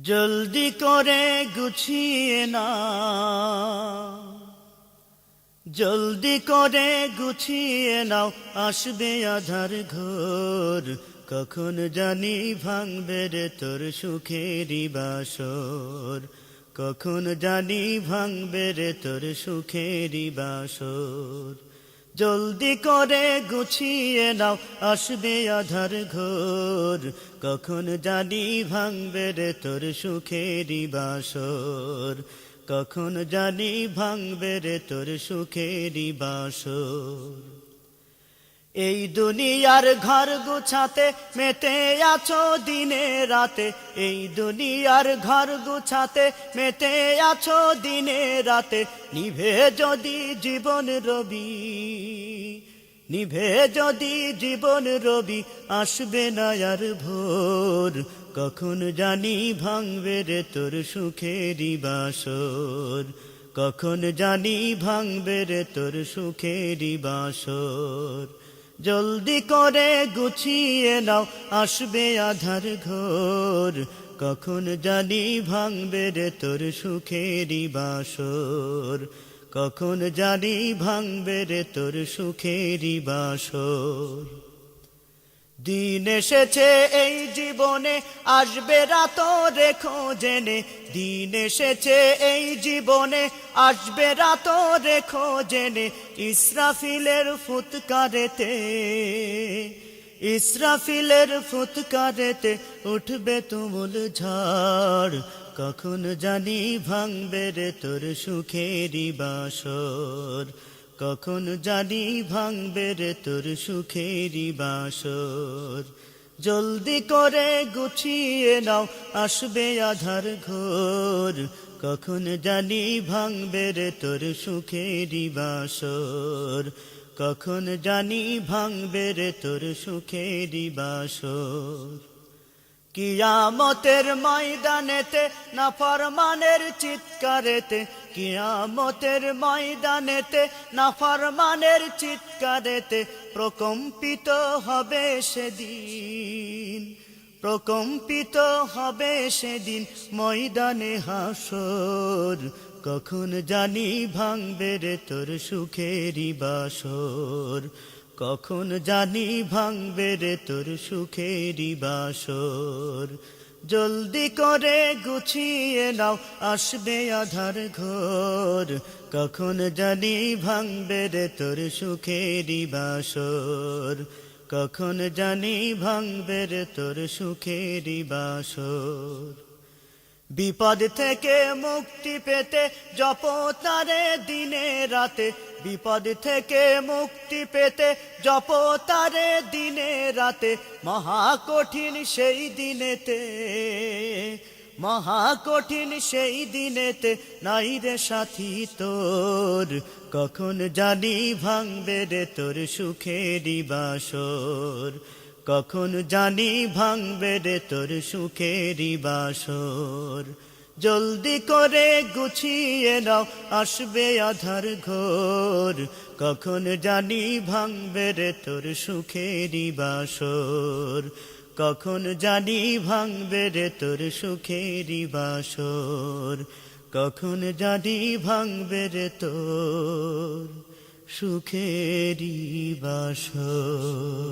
জলদি করে গুছিয়ে নাও, জলদি করে গুছিয়ে নাও, আসবে আধার ঘোর। কখন জানি ভাঙবে রে তোর সুখেরই বাসর, কখন জানি ভাঙবে রে তোর সুখেরই বাসর। জলদি করে গুছিয়ে নাও, আসবে আধার ঘোর। কখন জানি ভাঙবে রে তোর সুখেরই বাসর, কখন জানি ভাঙবে রে তোর সুখেরই বাসর। এই দুনিয়ার ঘর গুছাতে মেতে আছো দিনে রাতে, এই দুনিয়ার ঘর গুছাতে মেতে আছো দিনে রাতে। নিভে যদি জীবন রবি, নিভে যদি জীবন রবি, আসবে না আর ভোর। কখন জানি ভাঙবে রে তোর সুখেরই বাসর, কখন জানি ভাঙবে রে তোর সুখেরই বাসর। জলদি করে গুছিয়ে নাও, আসবে আধার ঘোর। কখন জানি ভাঙবে রে তোর সুখেরই বাসর, কখন জানি ভাঙবে রে তোর সুখেরই বাসর। দিন এসেছে এই জীবনে, আসবে রাত রেখো জেনে। দিন এসেছে এই জীবনে, আসবে রাত রেখো জেনে। ইসরাফিলের ফুৎকারেতে, ইসরাফিলের ফুৎকারেতে উঠবে তুমুল ঝড়। কখন জানি ভাঙবে রে তোর সুখেরই বাসর, কখন জানি ভাঙবে রে তোর সুখেরই বাসর। জলদি করে গুছিয়ে নাও, আসবে আধার ঘোর। কখন জানি ভাঙবে রে তোর সুখেরই বাসর, কখন জানি ভাঙবে রে তোর সুখেরই বাসর। কিয়ামতের ময়দানেতে নাফরমানের চিৎকারেতে, কিয়ামতের ময়দানেতে নাফরমানের চিৎকারেতে প্রকম্পিত হবে সেদিন, প্রকম্পিত হবে সেদিন ময়দানে হাসর। কখন জানি ভাঙবে রে তোর সুখেরই বাসর, কখন জানি ভাঙবে রে তোর সুখেরই বাসর। জলদি করে গুছিয়ে নাও, আসবে আধার ঘোর। কখন জানি ভাঙবে রে তোর সুখেরই বাসর, কখন জানি ভাঙবে রে তোর সুখেরই বাসর। বিপদ থেকে মুক্তি পেতে জপ তারে দিনে রাতে, বিপদ থেকে মুক্তি পেতে জপ তারে দিনে রাতে। মহা কঠিন সেই দিনেতে, মহা কঠিন সেই দিনেতে নাই রে সাথী তোর। কখন জানি ভাঙবে রে তোর সুখেরই বাসর, কখন জানি ভাঙবে রে তোর সুখেরই বাসর। জলদি করে গুছিয়ে নাও, আসবে আধার ঘোর। কখন জানি ভাঙবে রে তোর সুখেরই বাসর, কখন জানি ভাঙবে রে তোর সুখেরই বাসর, কখন জানি ভাঙবে রে তোর সুখেরই বাসর।